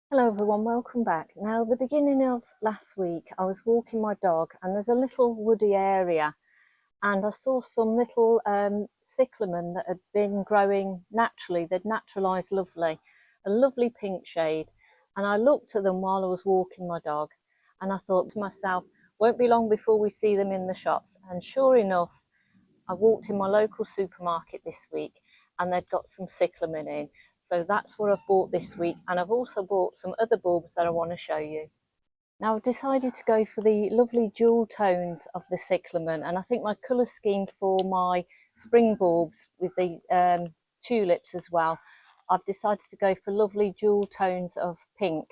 Hello everyone, welcome back. Now, the beginning of last week, I was walking my dog and there's a little woody area and I saw some little cyclamen that had been growing naturally. They'd naturalised lovely, a lovely pink shade. And I looked at them while I was walking my dog and I thought to myself, won't be long before we see them in the shops. And sure enough, I walked in my local supermarket this week and they'd got some cyclamen in. So that's what I've bought this week. And I've also bought some other bulbs that I want to show you. Now I've decided to go for the lovely dual tones of the cyclamen. And I think my colour scheme for my spring bulbs with the tulips as well, I've decided to go for lovely dual tones of pink.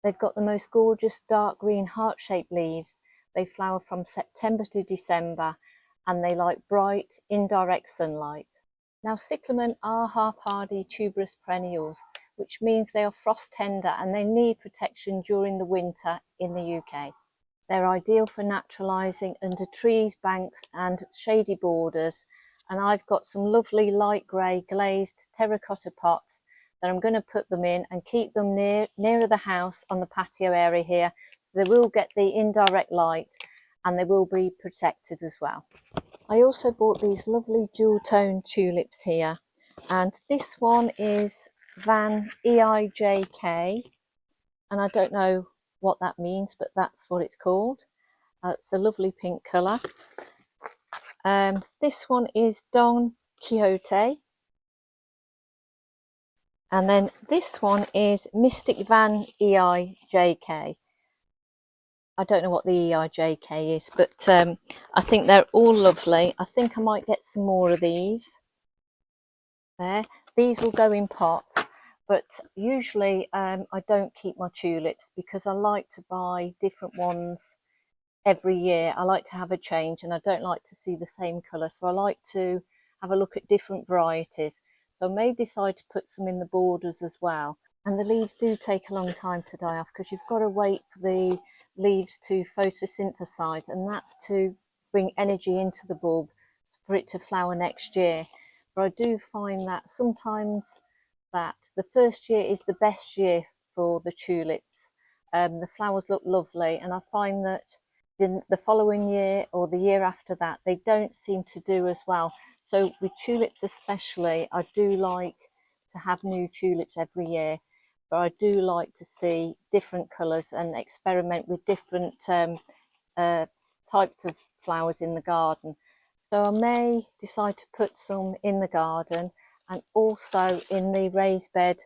They've got the most gorgeous dark green heart-shaped leaves. They flower from September to December and they like bright, indirect sunlight. Now, cyclamen are half-hardy tuberous perennials, which means they are frost tender and they need protection during the winter in the UK. They're ideal for naturalising under trees, banks and shady borders. And I've got some lovely light grey glazed terracotta pots that I'm going to put them in and keep them nearer the house on the patio area here, so they will get the indirect light and they will be protected as well. I also bought these lovely dual tone tulips here, and this one is Van EIJK, and I don't know what that means, but that's what it's called. It's a lovely pink colour. This one is Don Quixote. And then this one is Mystic Van EIJK. I don't know what the EIJK is, but I think they're all lovely. I think I might get some more of these. There. These will go in pots, but usually I don't keep my tulips because I like to buy different ones every year. I like to have a change and I don't like to see the same colour, so I like to have a look at different varieties. So I may decide to put some in the borders as well. And the leaves do take a long time to die off because you've got to wait for the leaves to photosynthesize, and that's to bring energy into the bulb for it to flower next year. But I do find that sometimes that the first year is the best year for the tulips. The flowers look lovely, and I find that the following year or the year after that, they don't seem to do as well. So with tulips especially, I do like to have new tulips every year, but I do like to see different colours and experiment with different types of flowers in the garden. So I may decide to put some in the garden and also in the raised bed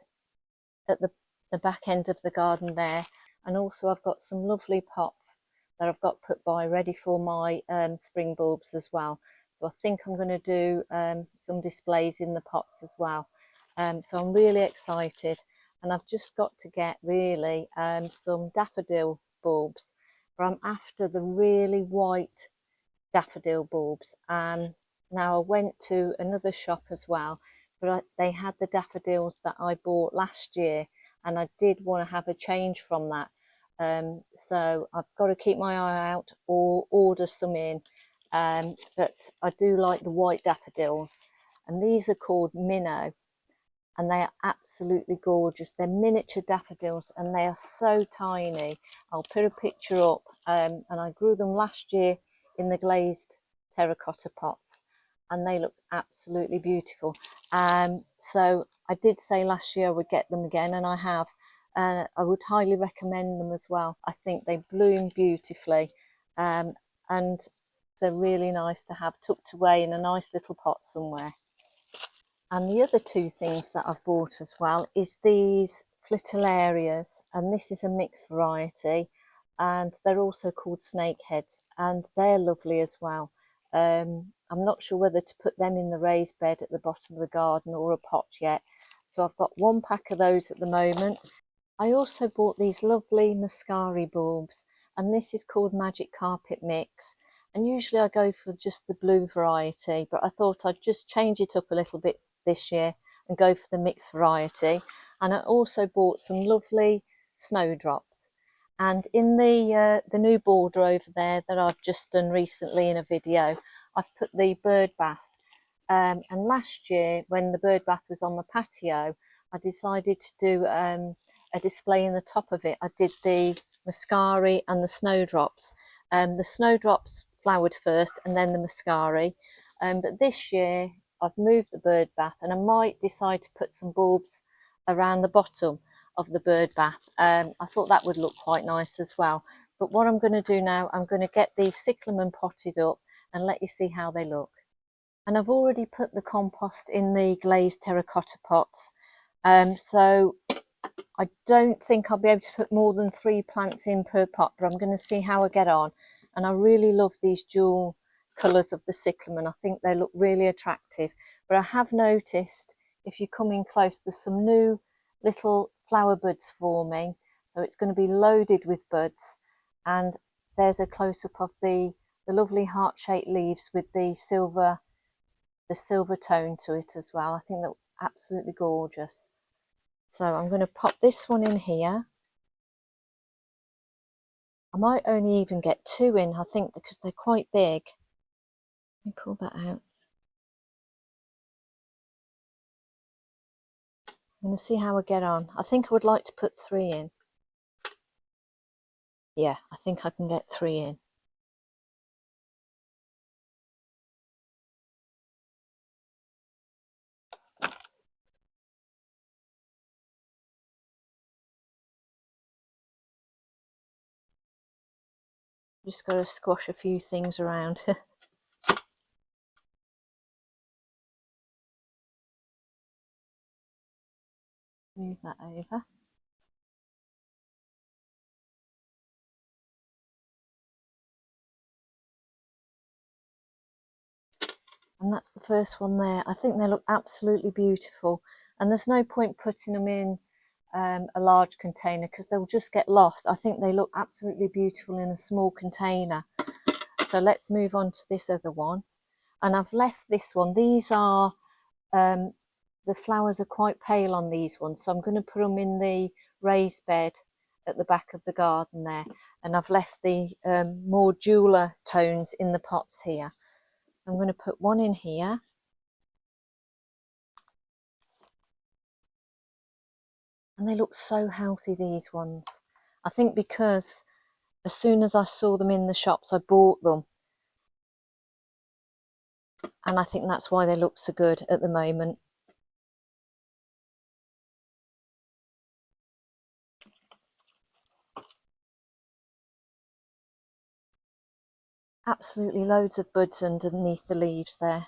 at the back end of the garden there. And also I've got some lovely pots that I've got put by ready for my spring bulbs as well. So I think I'm going to do some displays in the pots as well. So I'm really excited, and I've just got to get really some daffodil bulbs, but I'm after the really white daffodil bulbs. Now I went to another shop as well, but they had the daffodils that I bought last year, and I did want to have a change from that. So I've got to keep my eye out or order some in. But I do like the white daffodils, and these are called Minnow, and they are absolutely gorgeous. They're miniature daffodils and they are so tiny. I'll put a picture up, and I grew them last year in the glazed terracotta pots and they looked absolutely beautiful. So I did say last year I would get them again, and I have. I would highly recommend them as well. I think they bloom beautifully, and they're really nice to have tucked away in a nice little pot somewhere. And the other two things that I've bought as well is these fritillarias, and this is a mixed variety, and they're also called snakeheads, and they're lovely as well. I'm not sure whether to put them in the raised bed at the bottom of the garden or a pot yet, so I've got one pack of those at the moment. I also bought these lovely muscari bulbs, and this is called Magic Carpet Mix, and usually I go for just the blue variety, but I thought I'd just change it up a little bit this year and go for the mixed variety. And I also bought some lovely snowdrops, and in the new border over there that I've just done recently in a video, I've put the bird bath, and last year when the bird bath was on the patio, I decided to do a a display in the top of it, I did the muscari and the snowdrops. The snowdrops flowered first and then the muscari. But this year I've moved the bird bath, and I might decide to put some bulbs around the bottom of the bird bath. I thought that would look quite nice as well. But what I'm going to do now, I'm going to get these cyclamen potted up and let you see how they look. And I've already put the compost in the glazed terracotta pots. So I don't think I'll be able to put more than 3 plants in per pot, but I'm going to see how I get on. And I really love these dual colours of the cyclamen. I think they look really attractive. But I have noticed, if you come in close, there's some new little flower buds forming. So it's going to be loaded with buds. And there's a close-up of the lovely heart-shaped leaves with the silver tone to it as well. I think they're absolutely gorgeous. So I'm going to pop this one in here. I might only even get 2 in, I think, because they're quite big. Let me pull that out. I'm going to see how I get on. I think I would like to put 3 in. Yeah, I think I can get 3 in. Just got to squash a few things around. Move that over. And that's the first one there. I think they look absolutely beautiful, and there's no point putting them in a large container because they'll just get lost. I think they look absolutely beautiful in a small container. So let's move on to this other one. And I've left this one. These are, the flowers are quite pale on these ones, so I'm going to put them in the raised bed at the back of the garden there. And I've left the more jeweler tones in the pots here. So I'm going to put one in here. And they look so healthy, these ones. I think because as soon as I saw them in the shops, I bought them. And I think that's why they look so good at the moment. Absolutely loads of buds underneath the leaves there.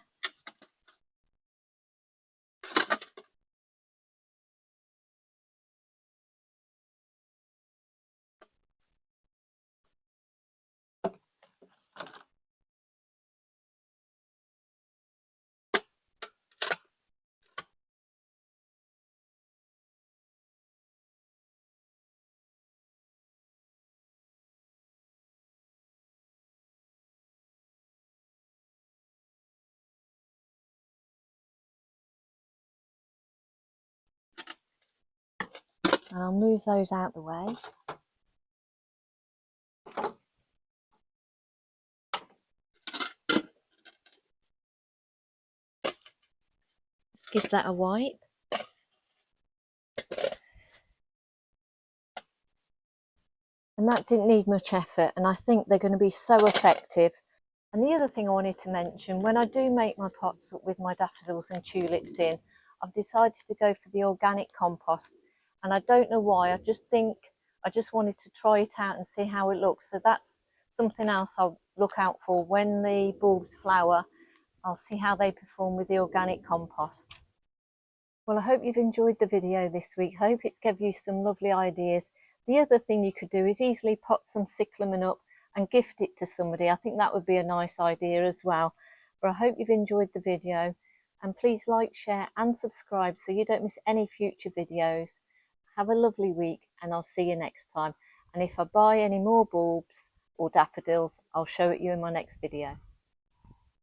And I'll move those out the way. Just give that a wipe. And that didn't need much effort, and I think they're going to be so effective. And the other thing I wanted to mention, when I do make my pots with my daffodils and tulips in, I've decided to go for the organic compost. And I don't know why, I just think I just wanted to try it out and see how it looks. So that's something else I'll look out for when the bulbs flower. I'll see how they perform with the organic compost. Well, I hope you've enjoyed the video this week. I hope it's given you some lovely ideas. The other thing you could do is easily pot some cyclamen up and gift it to somebody. I think that would be a nice idea as well. But I hope you've enjoyed the video, and please like, share and subscribe so you don't miss any future videos. Have a lovely week, and I'll see you next time. And if I buy any more bulbs or daffodils, I'll show it you in my next video.